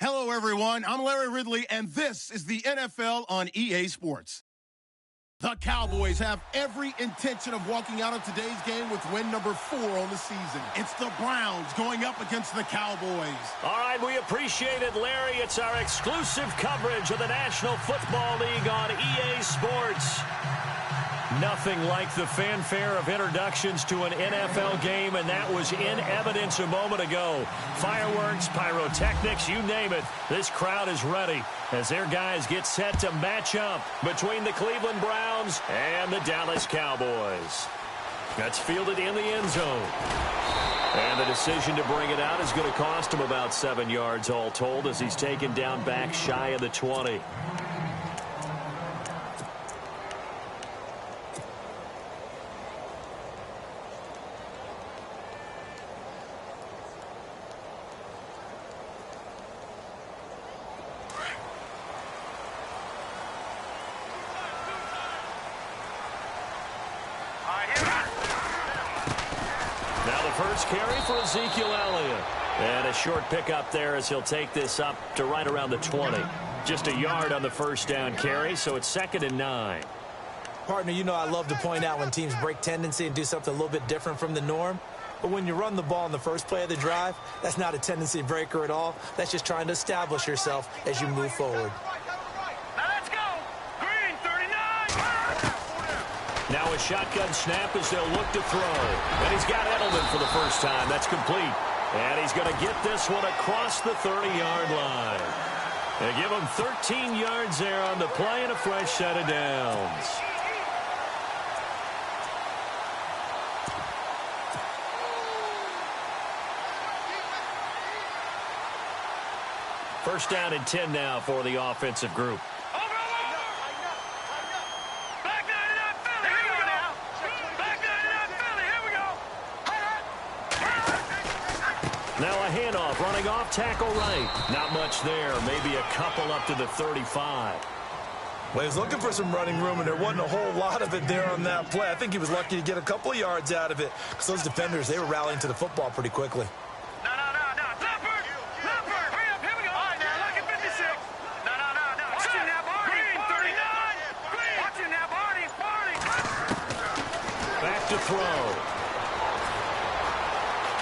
Hello, everyone. I'm Larry Ridley, and this is the NFL on EA Sports. The Cowboys have every intention of walking out of today's game with win number 4 on the season. It's the Browns going up against the Cowboys. All right, we appreciate it, Larry. It's our exclusive coverage of the National Football League on EA Sports. Nothing like the fanfare of introductions to an NFL game, and that was in evidence a moment ago. Fireworks, pyrotechnics, you name it. This crowd is ready as their guys get set to match up between the Cleveland Browns and the Dallas Cowboys. That's fielded in the end zone. And the decision to bring it out is going to cost him about 7 yards all told as he's taken down back shy of the 20. Carry for Ezekiel Elliott. And a short pickup there as he'll take this up to right around the 20. Just a yard on the first down carry, so it's 2nd and 9. Partner, you know I love to point out when teams break tendency and do something a little bit different from the norm. But when you run the ball in the first play of the drive, that's not a tendency breaker at all. That's just trying to establish yourself as you move forward. Now a shotgun snap as they'll look to throw. And he's got Edelman for the first time. That's complete. And he's going to get this one across the 30-yard line. They give him 13 yards there on the play and a fresh set of downs. First down and 10 now for the offensive group. Now a handoff, running off tackle right. Not much there, maybe a couple up to the 35. Well, he was looking for some running room, and there wasn't a whole lot of it there on that play. I think he was lucky to get a couple of yards out of it because those defenders, they were rallying to the football pretty quickly. No. Leopard, hurry up, here we go. All right, now, look at 56. No. Watching that, Barney. Green, 39. Watching that, Barney. Back to throw.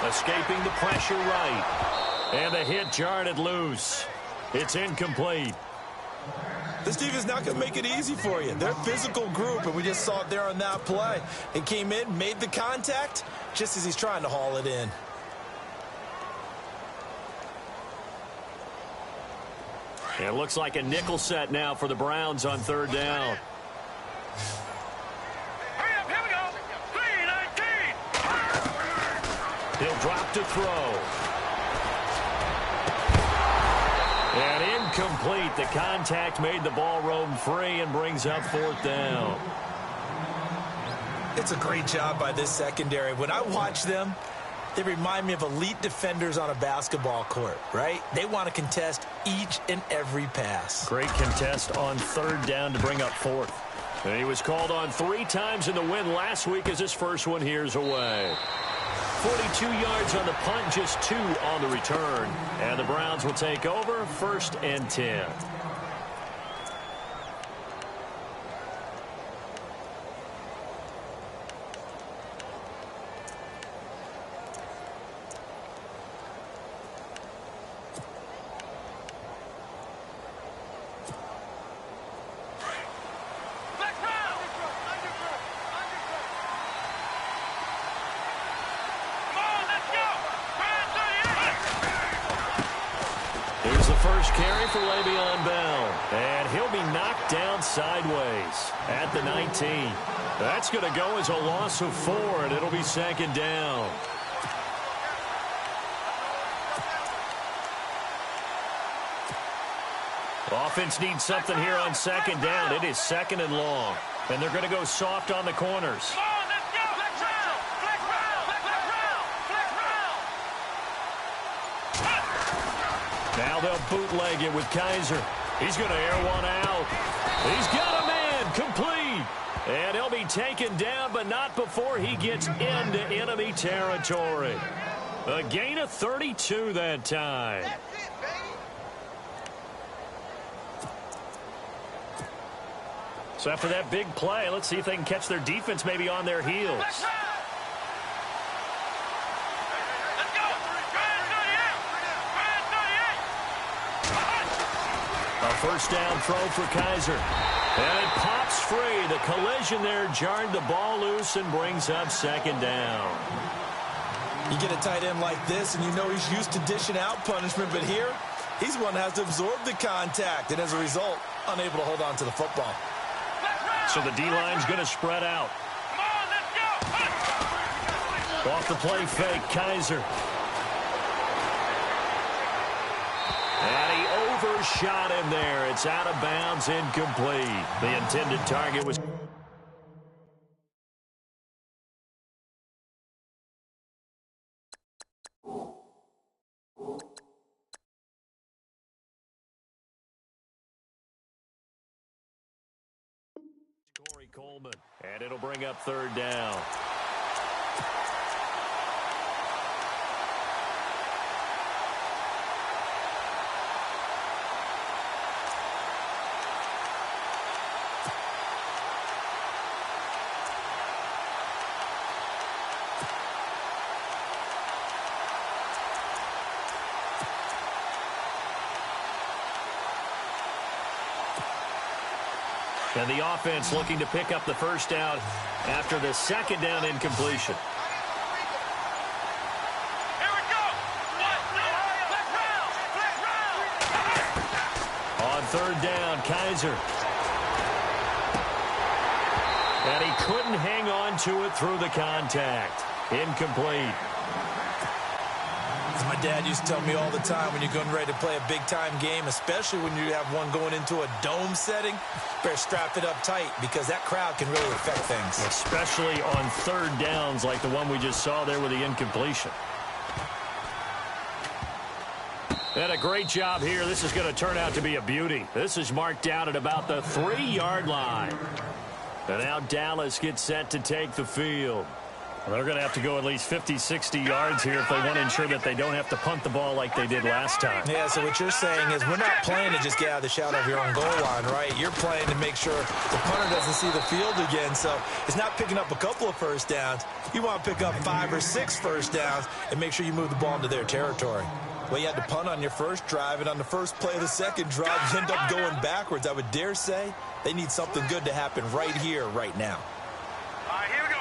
Escaping the pressure right. And the hit jarred it loose. It's incomplete. This defense is not going to make it easy for you. They're a physical group, and we just saw it there on that play. It came in, made the contact, just as he's trying to haul it in. It looks like a nickel set now for the Browns on 3rd down. He'll drop to throw. And incomplete. The contact made the ball roam free and brings up 4th down. It's a great job by this secondary. When I watch them, they remind me of elite defenders on a basketball court, right? They want to contest each and every pass. Great contest on 3rd down to bring up 4th. And he was called on 3 times in the win last week as his first one here's away. 42 yards on the punt, just 2 on the return. And the Browns will take over 1st and 10. First carry for Le'Veon Bell. And he'll be knocked down sideways at the 19. That's going to go as a loss of 4, and it'll be 2nd down. Offense needs something here on 2nd down. It is 2nd and long. And they're going to go soft on the corners. Now they'll bootleg it with Kaiser. He's going to air one out. He's got a man complete. And he'll be taken down, but not before he gets into enemy territory. A gain of 32 that time. So after that big play, let's see if they can catch their defense maybe on their heels. Let's go. A first down throw for Kaiser. And it pops free. The collision there jarred the ball loose and brings up second down. You get a tight end like this, and you know he's used to dishing out punishment, but here, he's one that has to absorb the contact, and as a result, unable to hold on to the football. So the D-line's going to spread out. Come on, let's go. Off the play fake, Kaiser. And he overshot him there. It's out of bounds, incomplete. The intended target was... Coleman, and it'll bring up third down. And the offense looking to pick up the first down after the second down incompletion. Here we go. Let's round. On third down, Kaiser. And he couldn't hang on to it through the contact. Incomplete. As my dad used to tell me all the time, when you're getting ready to play a big-time game, especially when you have one going into a dome setting, better strap it up tight because that crowd can really affect things. Especially on third downs like the one we just saw there with the incompletion. And a great job here. This is going to turn out to be a beauty. This is marked down at about the 3-yard line. And now Dallas gets set to take the field. Well, they're going to have to go at least 50, 60 yards here if they want to ensure that they don't have to punt the ball like they did last time. Yeah, so what you're saying is we're not playing to just get out of the shadow of your own goal line, right? You're playing to make sure the punter doesn't see the field again. So it's not picking up a couple of first downs. You want to pick up 5 or 6 first downs and make sure you move the ball into their territory. Well, you had to punt on your first drive, and on the first play of the second drive, you end up going backwards. I would dare say they need something good to happen right here, right now. All right, here we go.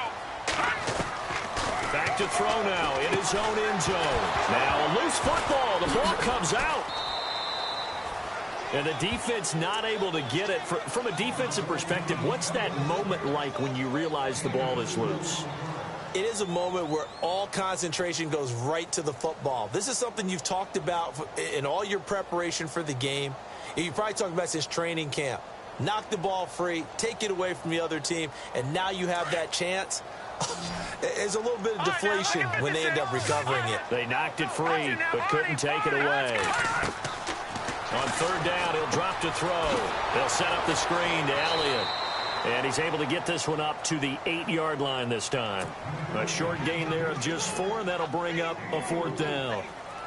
Back to throw now in his own end zone. Now a loose football. The ball comes out. And the defense not able to get it. From a defensive perspective, what's that moment like when you realize the ball is loose? It is a moment where all concentration goes right to the football. This is something you've talked about in all your preparation for the game. You probably talked about since training camp. Knock the ball free, take it away from the other team, and now you have that chance. There's a little bit of deflation when they end up recovering it. They knocked it free, but couldn't take it away. On third down, he'll drop to throw. They'll set up the screen to Elliott. And he's able to get this one up to the 8-yard line this time. A short gain there of just 4, and that'll bring up a fourth down.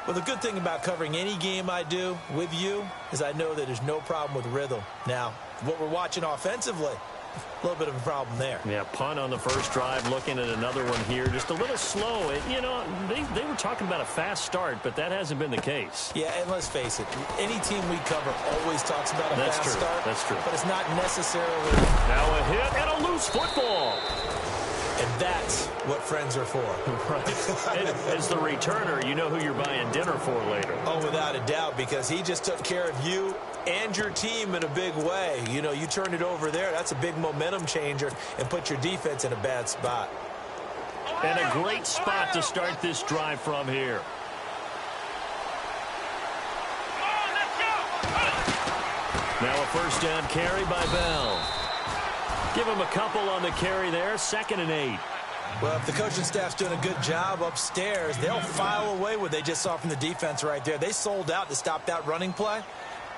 Well, the good thing about covering any game I do with you is I know that there's no problem with rhythm. Now, what we're watching offensively, a little bit of a problem there. Yeah, punt on the first drive, looking at another one here. Just a little slow. You know, they were talking about a fast start, but that hasn't been the case. Yeah, and let's face it, any team we cover always talks about a fast start. That's true. But it's not necessarily. Now a hit and a loose football. And that's what friends are for. Right. As the returner, you know who you're buying dinner for later. Oh, without a doubt, because he just took care of you and your team in a big way. You know, you turned it over there. That's a big momentum changer and put your defense in a bad spot. And a great spot to start this drive from here. Now a first down carry by Bell. Give him a couple on the carry there. 2nd and 8. Well, if the coaching staff's doing a good job upstairs, they'll file away what they just saw from the defense right there. They sold out to stop that running play.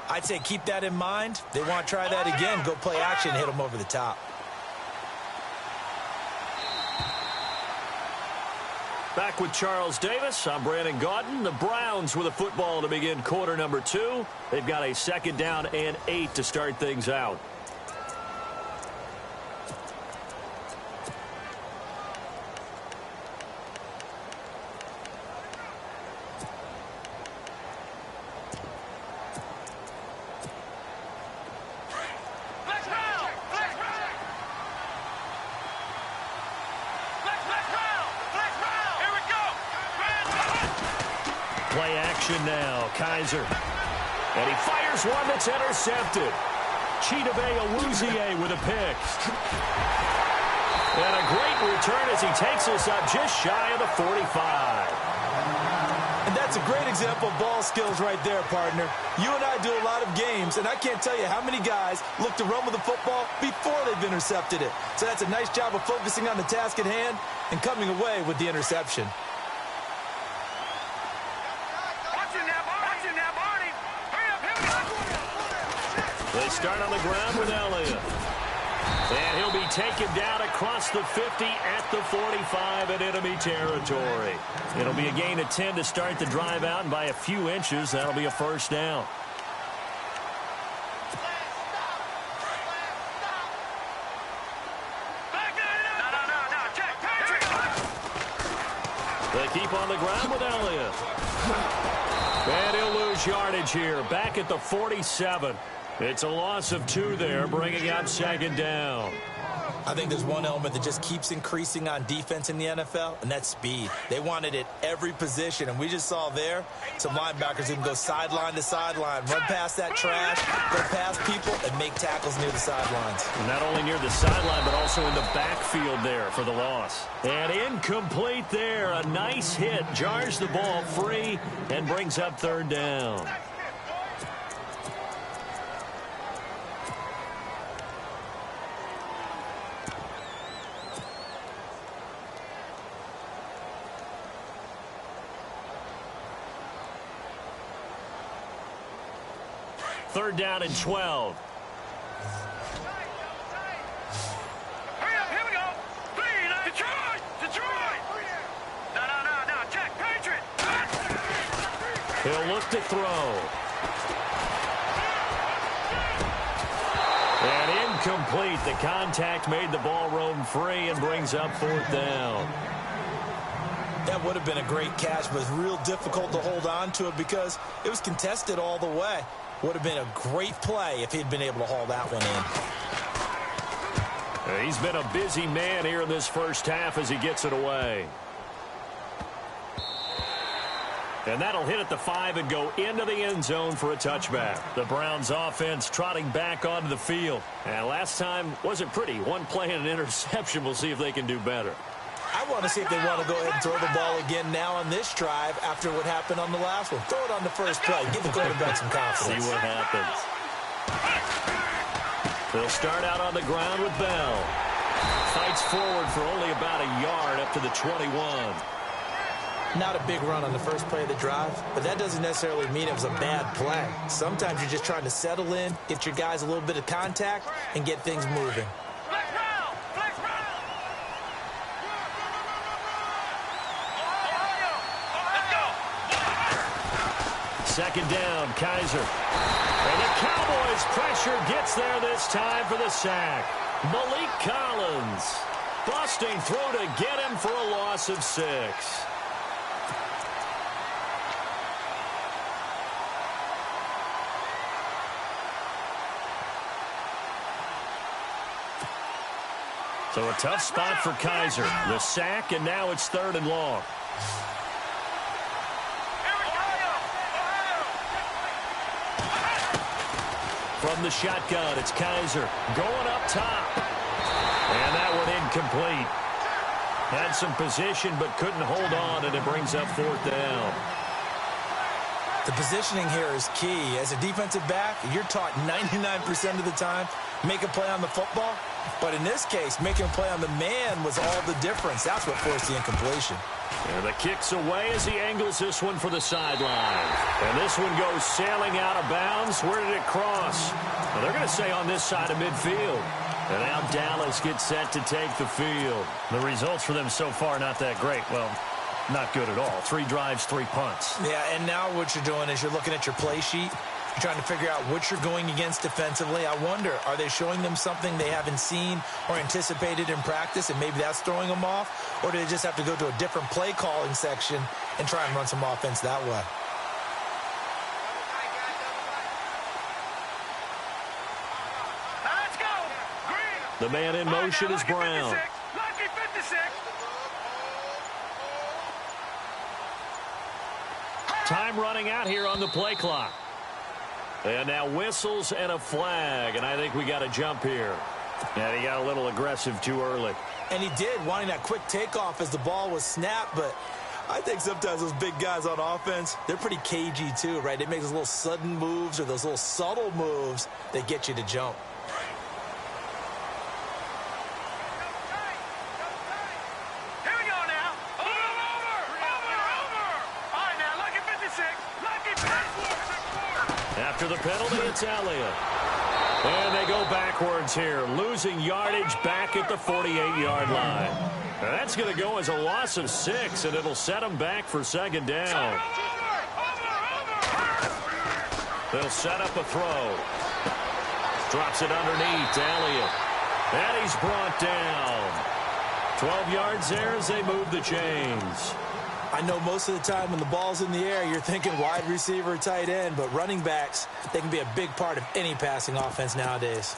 I'd say keep that in mind. They want to try that again. Go play action and hit them over the top. Back with Charles Davis. I'm Brandon Gaudin. The Browns with a football to begin quarter number 2. They've got a 2nd down and 8 to start things out. Play action now. Kaiser. And he fires one that's intercepted. Chidobe Awuzie with a pick. And a great return as he takes us up just shy of the 45. And that's a great example of ball skills right there, partner. You and I do a lot of games, and I can't tell you how many guys look to run with the football before they've intercepted it. So that's a nice job of focusing on the task at hand and coming away with the interception. They start on the ground with Elliott. And he'll be taken down across the 50 at the 45 in enemy territory. It'll be a gain of 10 to start the drive out, and by a few inches, that'll be a first down. They keep on the ground with Elliott. And he'll lose yardage here, back at the 47. It's a loss of 2 there, bringing up second down. I think there's one element that just keeps increasing on defense in the NFL, and that's speed. They want it at every position, and we just saw there some linebackers who can go sideline to sideline, run past that trash, go past people, and make tackles near the sidelines. Not only near the sideline, but also in the backfield there for the loss. And incomplete there. A nice hit. Jars the ball free and brings up third down. Third down and 12. Hurry up, here we go. Detroit. No, check, Patriot. He'll look to throw. And incomplete. The contact made the ball roam free and brings up fourth down. That would have been a great catch, but it's real difficult to hold on to it because it was contested all the way. Would have been a great play if he'd been able to haul that one in. He's been a busy man here in this first half as he gets it away. And that'll hit at the 5 and go into the end zone for a touchback. The Browns offense trotting back onto the field. And last time wasn't pretty. One play and an interception. We'll see if they can do better. I want to see if they want to go ahead and throw the ball again now on this drive after what happened on the last one. Throw it on the first play. Give the quarterback some confidence. See what happens. They'll start out on the ground with Bell. Fights forward for only about a yard up to the 21. Not a big run on the first play of the drive, but that doesn't necessarily mean it was a bad play. Sometimes you're just trying to settle in, get your guys a little bit of contact, and get things moving. Second down, Kaiser. And the Cowboys' pressure gets there this time for the sack. Malik Collins busting through to get him for a loss of 6. So a tough spot for Kaiser. The sack, and now it's 3rd and long. From the shotgun, it's Kaiser going up top. And that one incomplete. Had some position, but couldn't hold on, and it brings up 4th down. The positioning here is key. As a defensive back, you're taught 99% of the time, make a play on the football. But in this case, making a play on the man was all the difference. That's what forced the incompletion. And the kick's away as he angles this one for the sideline. And this one goes sailing out of bounds. Where did it cross? Well, they're going to say on this side of midfield. And now Dallas gets set to take the field. The results for them so far not that great. Well, not good at all. 3 drives, 3 punts. Yeah, and now what you're doing is you're looking at your play sheet. You're trying to figure out what you're going against defensively. I wonder, are they showing them something they haven't seen or anticipated in practice, and maybe that's throwing them off? Or do they just have to go to a different play calling section and try and run some offense that way? Now let's go. Green. The man in motion is Brown. Lucky 56. Hey, Time running out here on the play clock. And now whistles and a flag, and I think we got a jump here. And he got a little aggressive too early. And he did, wanting that quick takeoff as the ball was snapped, but I think sometimes those big guys on offense, they're pretty cagey too, right? They make those little sudden moves or those little subtle moves that get you to jump. Here we go now. Over. All right, now, lucky 56. Lucky 56. After the penalty, it's Elliott. And they go backwards here, losing yardage back at the 48-yard line. Now that's going to go as a loss of 6, and it'll set them back for second down. They'll set up a throw. Drops it underneath to Elliott. And he's brought down. 12 yards there as they move the chains. I know most of the time when the ball's in the air, you're thinking wide receiver, tight end, but running backs, they can be a big part of any passing offense nowadays.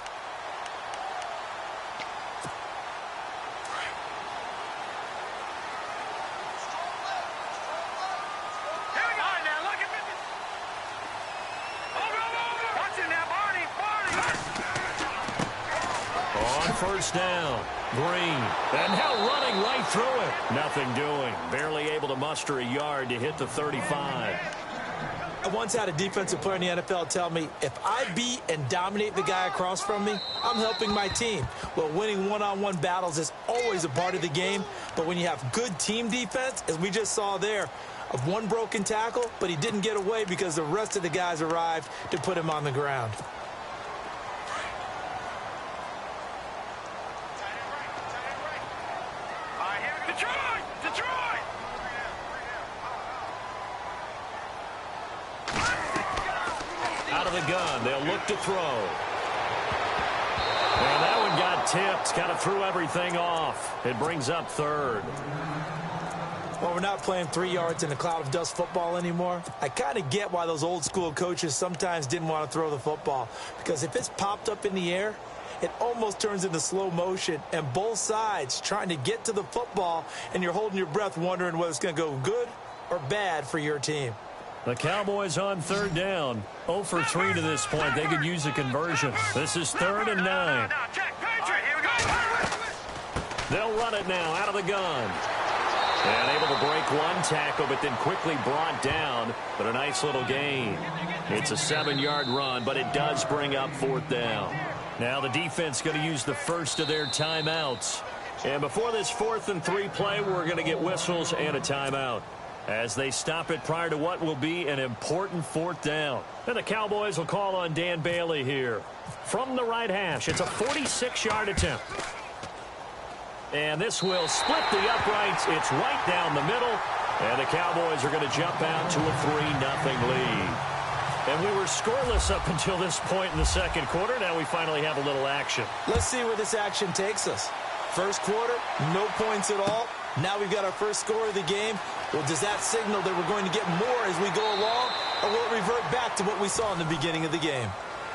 On first down, Green. And now running right through it. Nothing doing. Barely able to muster a yard to hit the 35. I once had a defensive player in the NFL tell me, if I beat and dominate the guy across from me, I'm helping my team. Well, winning one-on-one battles is always a part of the game, but when you have good team defense, as we just saw there, of one broken tackle, but he didn't get away because the rest of the guys arrived to put him on the ground. Out of the gun, they'll look to throw. And that one got tipped, kind of threw everything off. It brings up third. Well, we're not playing 3 yards in a cloud of dust football anymore. I kind of get why those old school coaches sometimes didn't want to throw the football, because if it's popped up in the air, it almost turns into slow motion, and both sides trying to get to the football, and you're holding your breath wondering whether it's going to go good or bad for your team. The Cowboys on third down. 0 for 3 to this point. They could use a conversion. This is 3rd and 9. They'll run it now out of the gun. And able to break one tackle, but then quickly brought down. But a nice little gain. It's a 7-yard run, but it does bring up 4th down. Now the defense going to use the first of their timeouts. And before this 4th and 3 play, we're going to get whistles and a timeout as they stop it prior to what will be an important 4th down. And the Cowboys will call on Dan Bailey here. From the right hash, it's a 46-yard attempt. And this will split the uprights. It's right down the middle. And the Cowboys are going to jump out to a 3-0 lead. And we were scoreless up until this point in the second quarter. Now we finally have a little action. Let's see where this action takes us. First quarter, no points at all. Now we've got our first score of the game. Well, does that signal that we're going to get more as we go along, or will it revert back to what we saw in the beginning of the game?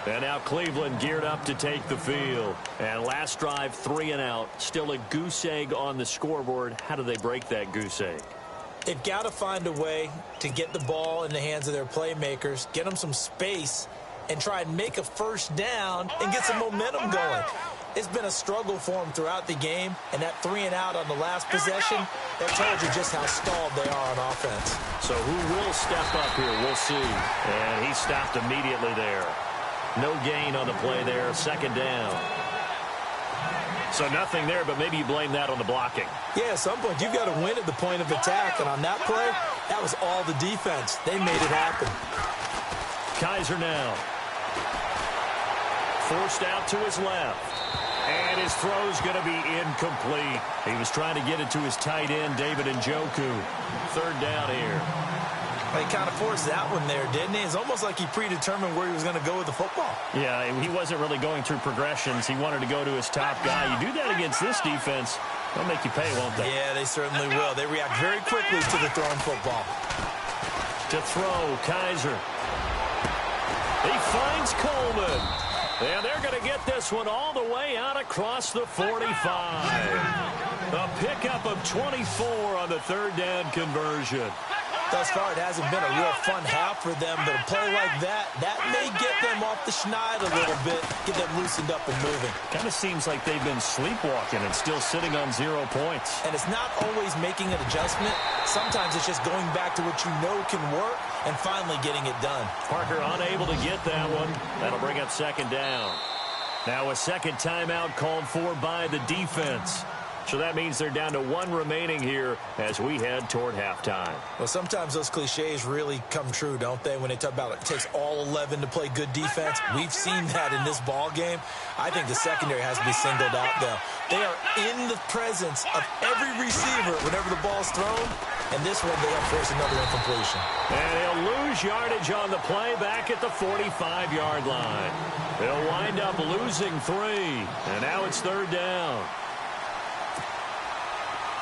And now Cleveland geared up to take the field. And last drive, 3 and out. Still a goose egg on the scoreboard. How do they break that goose egg? They've got to find a way to get the ball in the hands of their playmakers, get them some space, and try and make a first down and get some momentum going. It's been a struggle for them throughout the game, and that 3 and out on the last possession, that tells you just how stalled they are on offense. So who will step up here? We'll see. And he stopped immediately there. No gain on the play there. 2nd down. So nothing there, but maybe you blame that on the blocking. Yeah, at some point you've got to win at the point of attack, and on that play, that was all the defense. They made it happen. Kaiser now. Forced out to his left. And his throw's going to be incomplete. He was trying to get it to his tight end, David Njoku. 3rd down here. He kind of forced that one there, didn't he? It's almost like he predetermined where he was going to go with the football. Yeah, he wasn't really going through progressions. He wanted to go to his top guy. You do that against this defense, they'll make you pay, won't they? Yeah, they certainly will. They react very quickly to the thrown football. To throw, Kaiser. He finds Coleman. And they're going to get this one all the way out across the 45. A pickup of 24 on the 3rd down conversion. Thus far, it hasn't been a real fun half for them, but a play like that may get them off the schneid a little bit, get them loosened up and moving. Kind of seems like they've been sleepwalking and still sitting on 0 points. And it's not always making an adjustment. Sometimes it's just going back to what you know can work and finally getting it done. Parker unable to get that one. That'll bring up second down. Now a second timeout called for by the defense. So that means they're down to 1 remaining here as we head toward halftime. Well, sometimes those cliches really come true, don't they? When they talk about it takes all 11 to play good defense. We've seen that in this ball game. I think the secondary has to be singled out, though. They are in the presence of every receiver whenever the ball's thrown. And this one, they have forced another incompletion. And he'll lose yardage on the play back at the 45-yard line. They'll wind up losing 3. And now it's third down.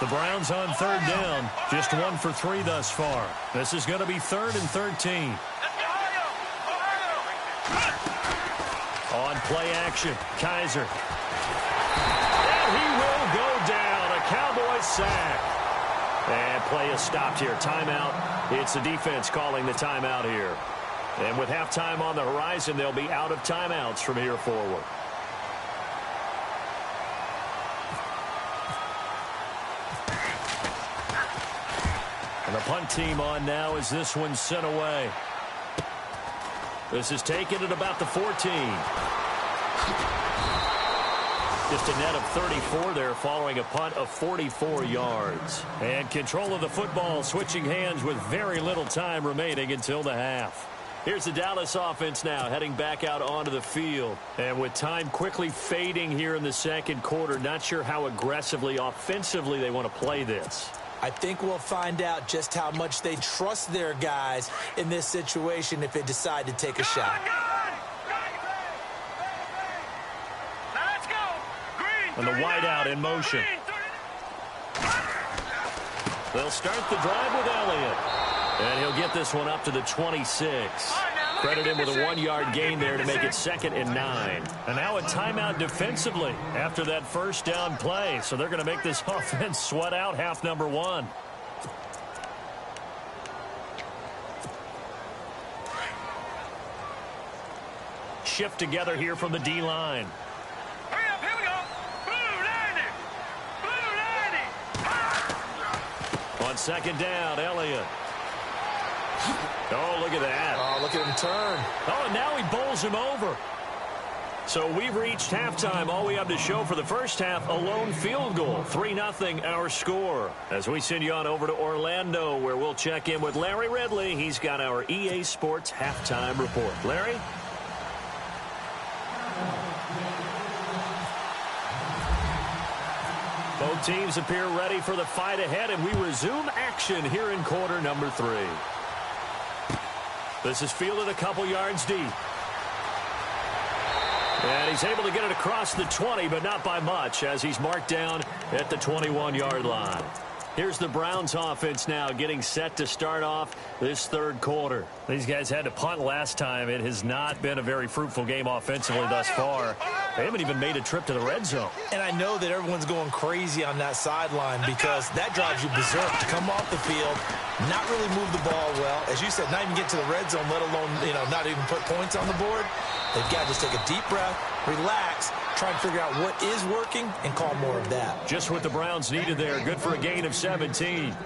The Browns on third down, just 1 for 3 thus far. This is going to be 3rd and 13. On play action, Kaiser. And he will go down, a Cowboys sack. And play is stopped here. Timeout. It's the defense calling the timeout here. And with halftime on the horizon, they'll be out of timeouts from here forward. And the punt team on now as this one's sent away. This is taken at about the 14. Just a net of 34 there following a punt of 44 yards. And control of the football switching hands with very little time remaining until the half. Here's the Dallas offense now heading back out onto the field. And with time quickly fading here in the second quarter, not sure how aggressively, offensively they want to play this. I think we'll find out just how much they trust their guys in this situation if they decide to take a shot. And the wideout in motion. They'll start the drive with Elliott. And he'll get this one up to the 26. Credit him with a 1-yard gain there to make it 2nd and 9. And now a timeout defensively after that first down play. So they're going to make this offense sweat out half number 1. Shift together here from the D-line. Hurry up, here we go. Blue 90. On second down, Elliott. Oh, look at that. Oh, look at him turn. Oh, and now he bowls him over. So we've reached halftime. All we have to show for the first half, a lone field goal. 3-0 our score. As we send you on over to Orlando, where we'll check in with Larry Ridley. He's got our EA Sports halftime report. Larry? Both teams appear ready for the fight ahead, and we resume action here in quarter number 3. This is fielded a couple yards deep. And he's able to get it across the 20, but not by much, as he's marked down at the 21-yard line. Here's the Browns offense now getting set to start off this third quarter. These guys had to punt last time. It has not been a very fruitful game offensively thus far. They haven't even made a trip to the red zone. And I know that everyone's going crazy on that sideline because that drives you berserk to come off the field, not really move the ball well. As you said, not even get to the red zone, let alone, not even put points on the board. They've got to just take a deep breath, relax, try and figure out what is working and call more of that. Just what the Browns needed there. Good for a gain of 17.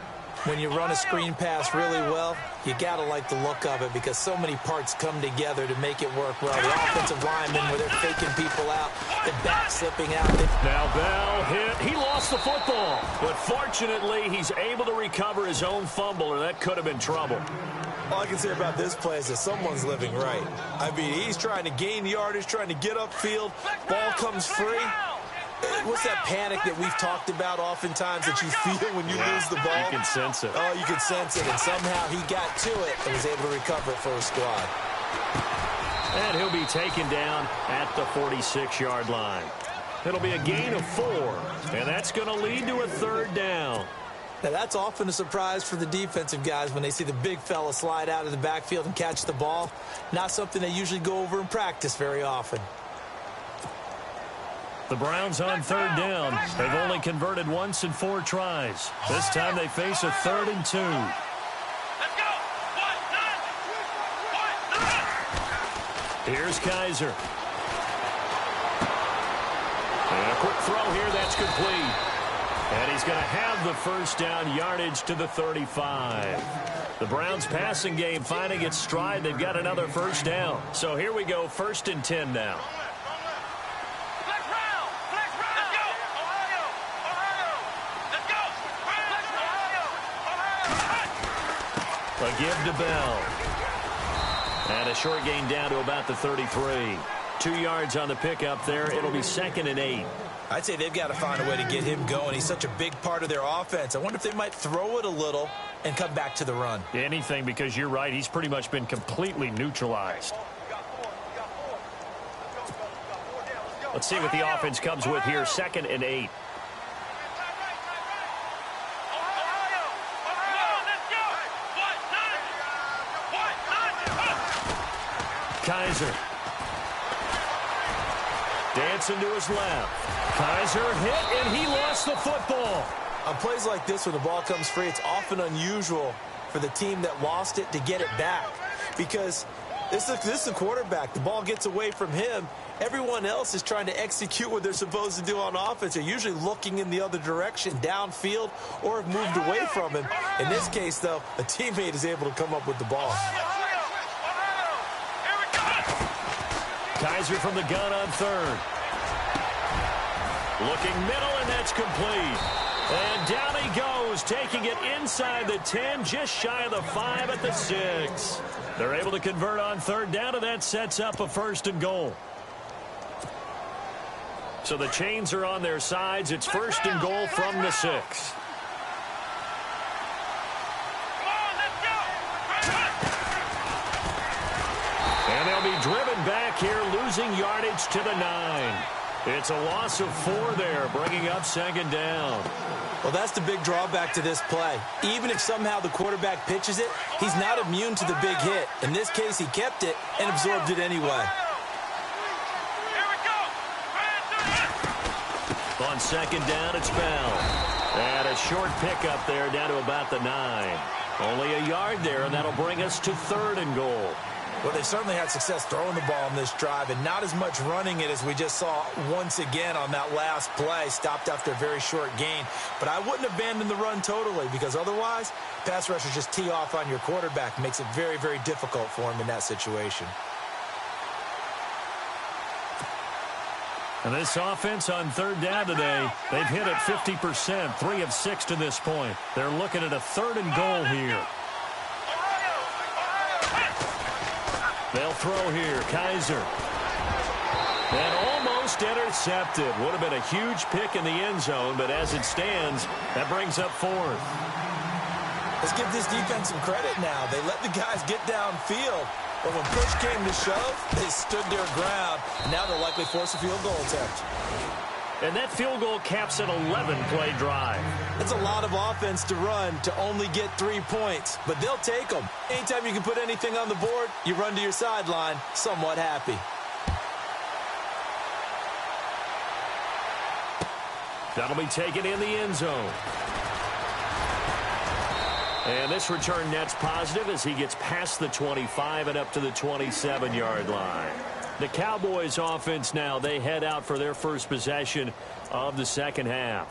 When you run a screen pass really well, you got to like the look of it because so many parts come together to make it work well. The offensive linemen, where they're faking people out, the back slipping out. Now Bell hit. He lost the football, but fortunately he's able to recover his own fumble, or that could have been trouble. All I can say about this play is that someone's living right. I mean, he's trying to gain yardage, trying to get upfield. Ball comes free. What's that panic that we've talked about oftentimes that you feel when you lose the ball? You can sense it. Oh, you can sense it. And somehow he got to it and was able to recover it for his squad. And he'll be taken down at the 46-yard line. It'll be a gain of 4, and that's going to lead to a third down. Now, that's often a surprise for the defensive guys when they see the big fella slide out of the backfield and catch the ball. Not something they usually go over in practice very often. The Browns on third down. They've only converted once in 4 tries. This time they face a 3rd and 2. Let's go! Here's Kaiser. And a quick throw here, that's complete. And he's going to have the first down, yardage to the 35. The Browns passing game finding its stride. They've got another first down. So here we go, 1st and 10 now. Flex round. Let's go. Ohio. Let's go. Ohio. A give to Bell. And a short gain down to about the 33. 2 yards on the pickup there. It'll be 2nd and 8. I'd say they've got to find a way to get him going. He's such a big part of their offense. I wonder if they might throw it a little and come back to the run. Anything, because you're right. He's pretty much been completely neutralized. Let's see what the offense comes with here. 2nd and 8. Kaiser. Dancing to his left. Kaiser hit, and he lost the football. On plays like this where the ball comes free, it's often unusual for the team that lost it to get it back. Because this is the quarterback. The ball gets away from him. Everyone else is trying to execute what they're supposed to do on offense. They're usually looking in the other direction, downfield, or have moved away from him. In this case, though, a teammate is able to come up with the ball. Kaiser from the gun on 3rd. Looking middle, and that's complete. And down he goes, taking it inside the 10, just shy of the 5 at the 6. They're able to convert on 3rd down, and that sets up a 1st and goal. So the chains are on their sides. It's 1st and goal from the 6. And they'll be driven back here, losing yardage to the 9. It's a loss of 4 there, bringing up 2nd down. Well, that's the big drawback to this play. Even if somehow the quarterback pitches it, he's not immune to the big hit. In this case, he kept it and absorbed it anyway. On 2nd down, it's Bell. And a short pickup there down to about the 9. Only a yard there, and that'll bring us to 3rd and goal. Well, they've certainly had success throwing the ball on this drive and not as much running it as we just saw once again on that last play. Stopped after a very short gain. But I wouldn't abandon the run totally, because otherwise, pass rushers just tee off on your quarterback. Makes it very, very difficult for him in that situation. And this offense on 3rd down today, they've hit it 50%, 3 of 6 to this point. They're looking at a 3rd and goal here. They'll throw here, Kaiser. And almost intercepted. Would have been a huge pick in the end zone, but as it stands, that brings up 4th. Let's give this defense some credit now. They let the guys get downfield. But when push came to shove, they stood their ground. And now they'll likely force a field goal attempt. And that field goal caps an 11-play drive. That's a lot of offense to run to only get 3 points. But they'll take them. Anytime you can put anything on the board, you run to your sideline somewhat happy. That'll be taken in the end zone. And this return net's positive as he gets past the 25 and up to the 27-yard line. The Cowboys offense now, they head out for their first possession of the second half.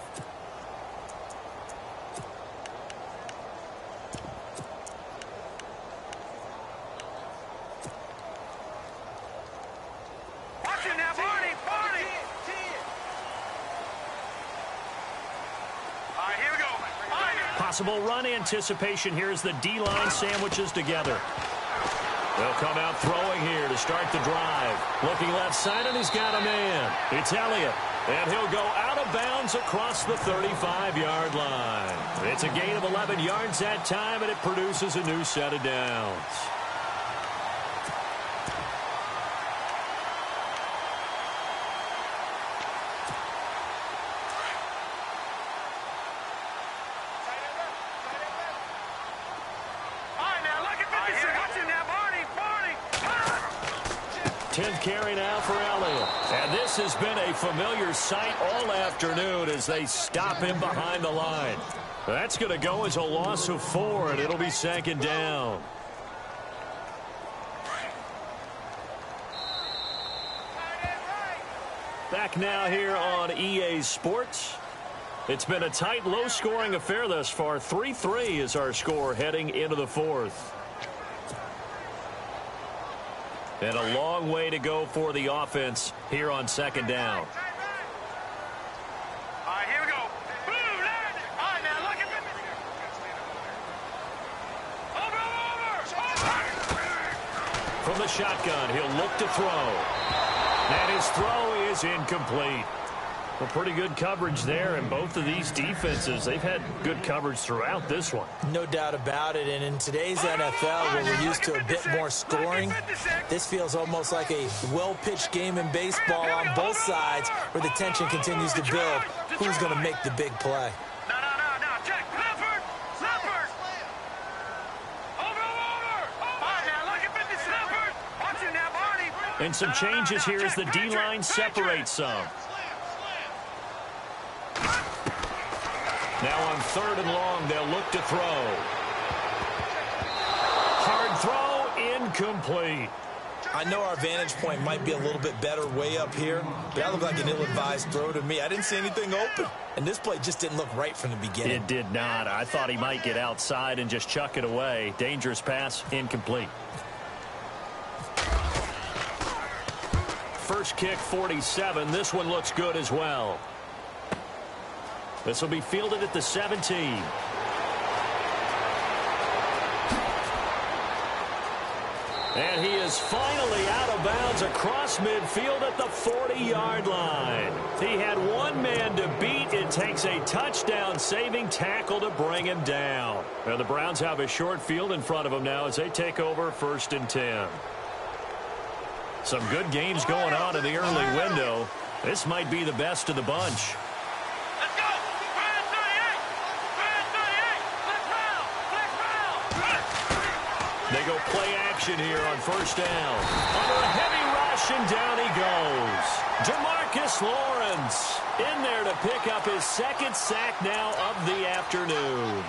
Watch it now, Barney. All right, here we go. Possible run anticipation here as the D-line sandwiches together. They'll come out throwing here to start the drive. Looking left side, and he's got a man. It's Elliott, and he'll go out of bounds across the 35-yard line. It's a gain of 11 yards that time, and it produces a new set of downs. All right, now look at 56. Watch it now, Barney. 10th carry now for Elliott. And this has been a familiar sight all afternoon as they stop him behind the line. That's going to go as a loss of 4, and it'll be second down. Back now here on EA Sports. It's been a tight, low-scoring affair thus far. 3-3 is our score heading into the fourth. And a long way to go for the offense here on second down. All right, here we go. Boom, land. All right, now look at me. Over. From the shotgun, he'll look to throw. And his throw is incomplete. Well, pretty good coverage there, and both of these defenses, they've had good coverage throughout this one. No doubt about it, and in today's NFL, where we're used to a bit more scoring, this feels almost like a well-pitched game in baseball on both sides, where the tension continues to build. Who's going to make the big play? No, check. Leopard. Over. All right, now look at 56. Leopard. Watch it now, Barney. And some changes here as the D-line separates some. Now on 3rd and long, they'll look to throw. Hard throw, incomplete. I know our vantage point might be a little bit better way up here, but that looked like an ill-advised throw to me. I didn't see anything open, and this play just didn't look right from the beginning. It did not. I thought he might get outside and just chuck it away. Dangerous pass, incomplete. First kick, 47. This one looks good as well. This will be fielded at the 17. And he is finally out of bounds across midfield at the 40-yard line. He had one man to beat. It takes a touchdown-saving tackle to bring him down. And the Browns have a short field in front of them now as they take over 1st and 10. Some good games going on in the early window. This might be the best of the bunch. They go play action here on 1st down. Under a heavy rush, and down he goes. Demarcus Lawrence in there to pick up his 2nd sack now of the afternoon.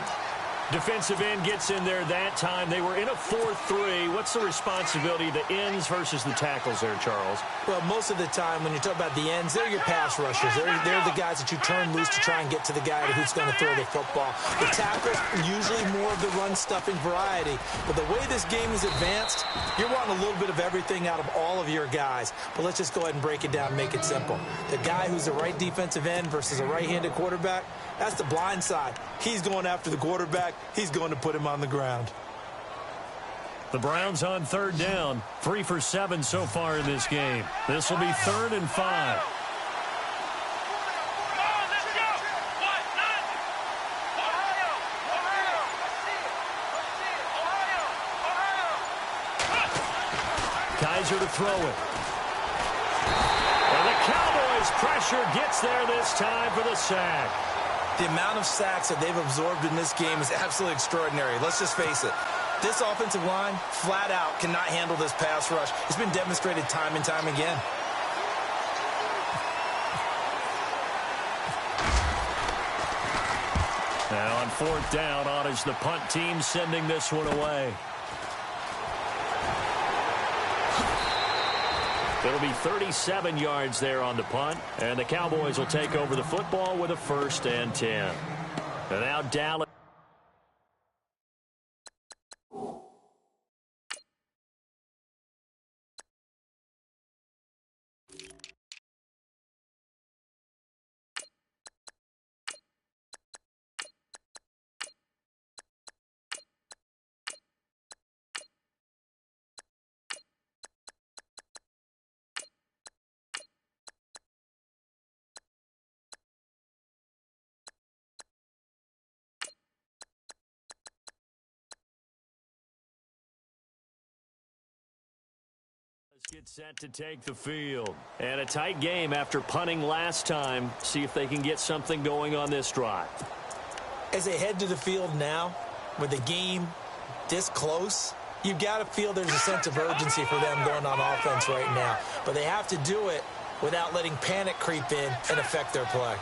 Defensive end gets in there that time. They were in a 4-3. What's the responsibility of the ends versus the tackles there, Charles? Well, most of the time when you talk about the ends, they're your pass rushers. They're the guys that you turn loose to try and get to the guy who's going to throw the football. The tackles, usually more of the run-stuffing variety. But the way this game is advanced, you're wanting a little bit of everything out of all of your guys. But let's just go ahead and break it down and make it simple. The guy who's the right defensive end versus a right-handed quarterback, that's the blind side. He's going after the quarterback. He's going to put him on the ground. The Browns on 3rd down. 3 for 7 so far in this game. This will be 3rd and 5. Kaiser to throw it. And the Cowboys' pressure gets there this time for the sack. The amount of sacks that they've absorbed in this game is absolutely extraordinary. Let's just face it. This offensive line, flat out, cannot handle this pass rush. It's been demonstrated time and time again. Now on 4th down, on is the punt team sending this one away. It'll be 37 yards there on the punt, and the Cowboys will take over the football with a 1st and 10. And now Dallas. Get set to take the field. And a tight game after punting last time. See if they can get something going on this drive. As they head to the field now, with the game this close, you've got to feel there's a sense of urgency for them going on offense right now. But they have to do it without letting panic creep in and affect their play.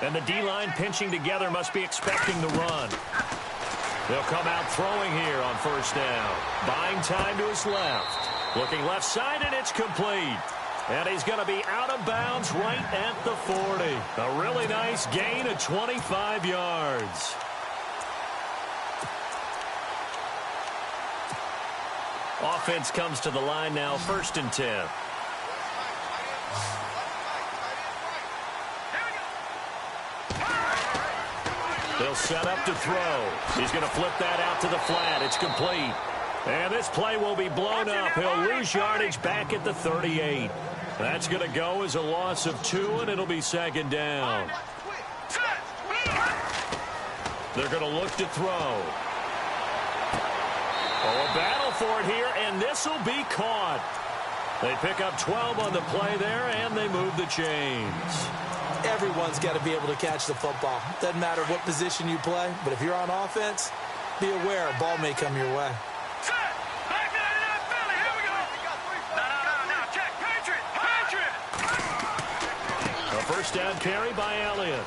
And the D-line pinching together must be expecting the run. They'll come out throwing here on first down. Buying time to his left. Looking left side, and it's complete. And he's going to be out of bounds right at the 40. A really nice gain of 25 yards. Offense comes to the line now, 1st and 10. They'll set up to throw. He's going to flip that out to the flat. It's complete. And this play will be blown up. He'll lose yardage back at the 38. That's going to go as a loss of 2, and it'll be 2nd down. They're going to look to throw. Oh, a battle for it here, and this will be caught. They pick up 12 on the play there, and they move the chains. Everyone's got to be able to catch the football. Doesn't matter what position you play, but if you're on offense, be aware a ball may come your way. A first down carry by Elliott.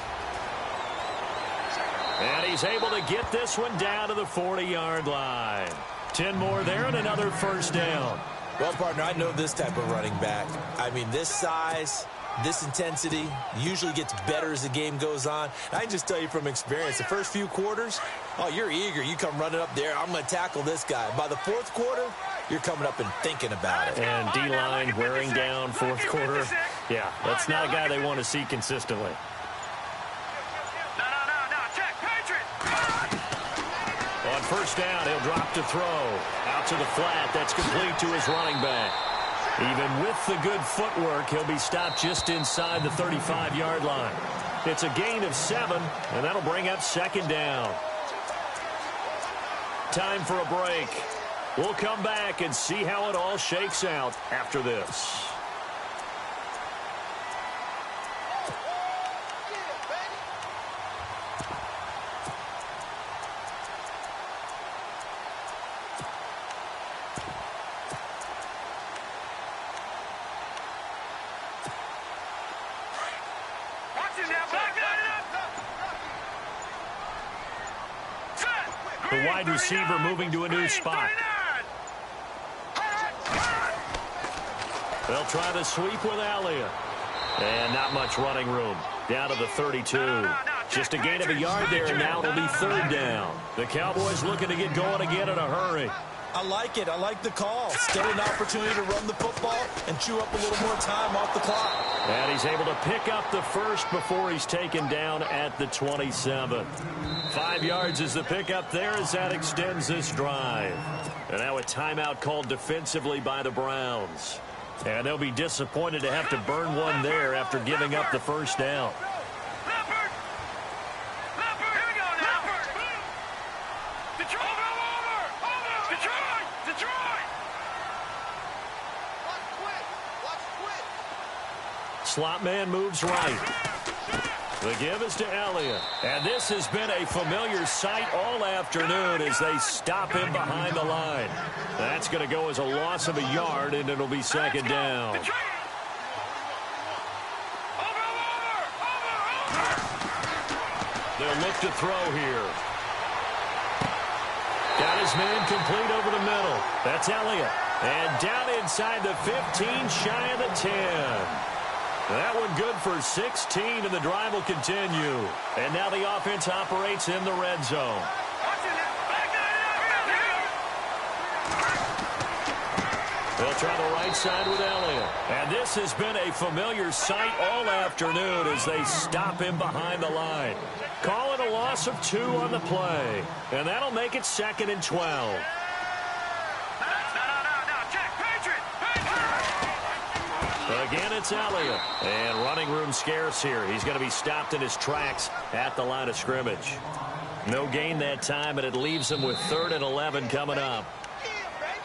And he's able to get this one down to the 40-yard line. 10 more there and another first down. Well, partner, I know this type of running back. I mean, this size, this intensity usually gets better as the game goes on. I can just tell you from experience, the first few quarters, oh, you're eager. You come running up there, I'm going to tackle this guy. By the 4th quarter, you're coming up and thinking about it. And D-line wearing down 4th quarter. Yeah, that's not a guy they want to see consistently. On first down, he'll drop to throw. Out to the flat. That's complete to his running back. Even with the good footwork, he'll be stopped just inside the 35-yard line. It's a gain of 7, and that'll bring up 2nd down. Time for a break. We'll come back and see how it all shakes out after this. The wide receiver moving to a new spot. They'll try to sweep with Elliott. And not much running room. Down to the 32. Just a gain of a yard there, and now it'll be 3rd down. The Cowboys looking to get going again in a hurry. I like it. I like the call. Still an opportunity to run the football and chew up a little more time off the clock. And he's able to pick up the first before he's taken down at the 27. 5 yards is the pickup there as that extends this drive. And now a timeout called defensively by the Browns. And they'll be disappointed to have to burn one there after giving up the first down. Slot man moves right. The give is to Elliott. And this has been a familiar sight all afternoon as they stop him behind the line. That's going to go as a loss of a yard, and it'll be 2nd down. They'll look to throw here. Got his man complete over the middle. That's Elliott. And down inside the 15, shy of the 10. That one good for 16, and the drive will continue. And now the offense operates in the red zone. They'll try the right side with Elliott. And this has been a familiar sight all afternoon as they stop him behind the line. Call it a loss of 2 on the play. And that'll make it 2nd and 12. Again, it's Elliott. And running room scarce here. He's going to be stopped in his tracks at the line of scrimmage. No gain that time, and it leaves him with 3rd and 11 coming up.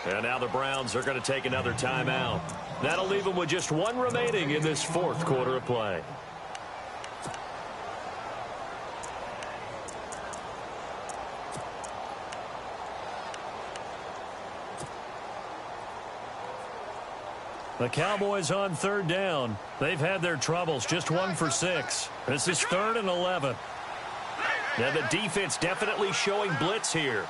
And now the Browns are going to take another timeout. That'll leave them with just 1 remaining in this 4th quarter of play. The Cowboys on 3rd down. They've had their troubles, just 1 for 6. This is 3rd and 11. And the defense definitely showing blitz here.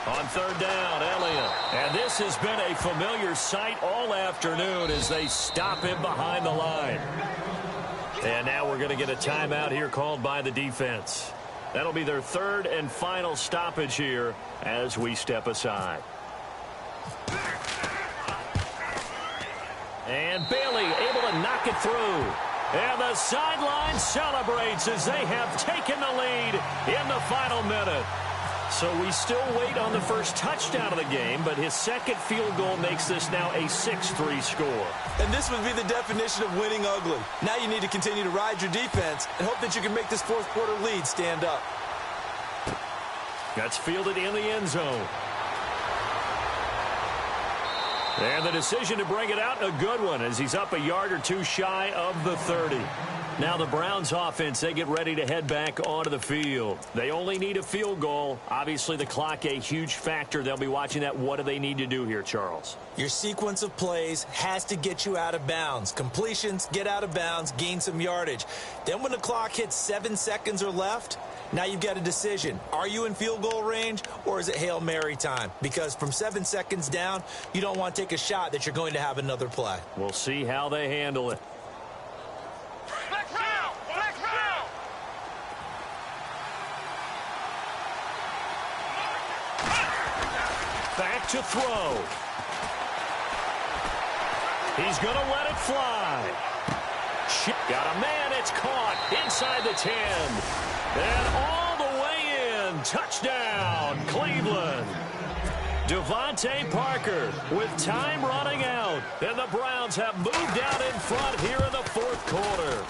On third down, Elliott. And this has been a familiar sight all afternoon as they stop him behind the line. And now we're going to get a timeout here called by the defense. That'll be their third and final stoppage here as we step aside. And Bailey able to knock it through. And the sideline celebrates as they have taken the lead in the final minute. So we still wait on the first touchdown of the game, but his second field goal makes this now a 6-3 score. And this would be the definition of winning ugly. Now you need to continue to ride your defense and hope that you can make this fourth quarter lead stand up. That's fielded in the end zone. And the decision to bring it out, a good one, as he's up a yard or two shy of the 30. Now the Browns offense, they get ready to head back onto the field. They only need a field goal. Obviously the clock a huge factor. They'll be watching that. What do they need to do here, Charles? Your sequence of plays has to get you out of bounds. Completions, get out of bounds, gain some yardage. Then when the clock hits 7 seconds or left, now you've got a decision. Are you in field goal range or is it Hail Mary time? Because from 7 seconds down, you don't want to take a shot that you're going to have another play. We'll see how they handle it. Back to throw. He's going to let it fly. Got a man. It's caught inside the 10. And all the way in. Touchdown, Cleveland. Devontae Parker with time running out. And the Browns have moved out in front here in the fourth quarter.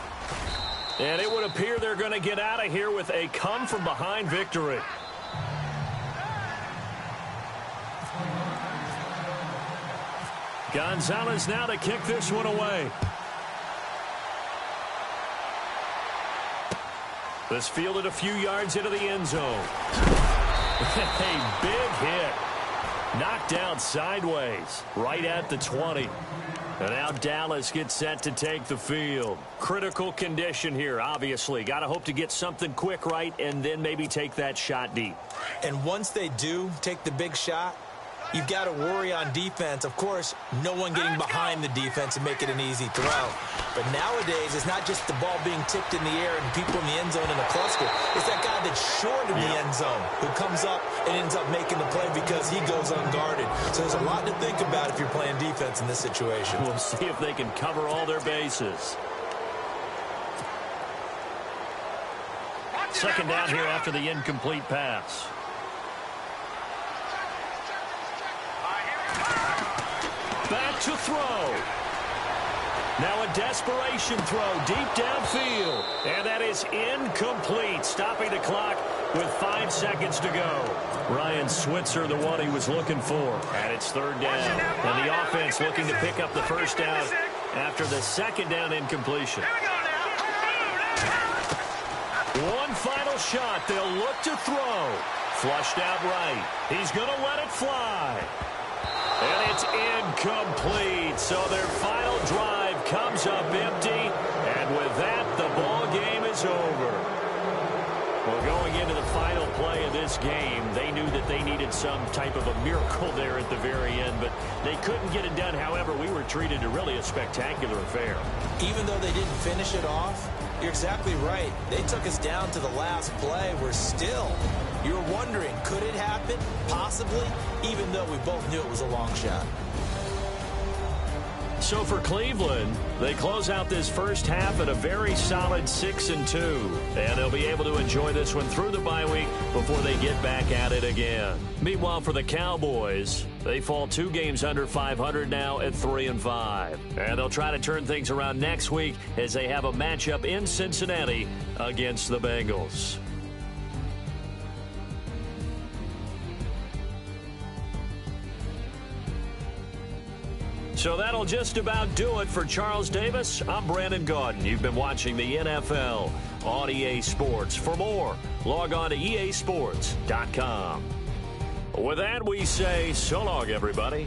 And it would appear they're going to get out of here with a come-from-behind victory. Gonzalez now to kick this one away. This fielded a few yards into the end zone. A big hit. Knocked out sideways, right at the 20. And now Dallas gets set to take the field. Critical condition here, obviously. Got to hope to get something quick right and then maybe take that shot deep. And once they do take the big shot, you've got to worry on defense. Of course, no one getting behind the defense and make it an easy throw. But nowadays, it's not just the ball being tipped in the air and people in the end zone in a cluster. It's that guy that's short in the end zone who comes up and ends up making the play because he goes unguarded. So there's a lot to think about if you're playing defense in this situation. We'll see if they can cover all their bases. Second down here after the incomplete pass. Back to throw. Now a desperation throw deep downfield. And that is incomplete. Stopping the clock with 5 seconds to go. Ryan Switzer, the one he was looking for. And it's third down. And the offense looking to pick up the first down after the second down incompletion. One final shot. They'll look to throw. Flushed out right. He's going to let it fly. And it's incomplete. So their final drive comes up empty. And with that, the ball game is over. Well, going into the final play of this game, they knew that they needed some type of a miracle there at the very end, but they couldn't get it done. However, we were treated to really a spectacular affair. Even though they didn't finish it off, you're exactly right. They took us down to the last play. We're still, you're wondering, could it happen? Possibly, even though we both knew it was a long shot. So for Cleveland, they close out this first half at a very solid 6-2. And they'll be able to enjoy this one through the bye week before they get back at it again. Meanwhile, for the Cowboys, they fall 2 games under 500 now at 3-5. And they'll try to turn things around next week as they have a matchup in Cincinnati against the Bengals. So that'll just about do it for Charles Davis. I'm Brandon Gaudin. You've been watching the NFL on EA Sports. For more, log on to easports.com. With that, we say so long, everybody.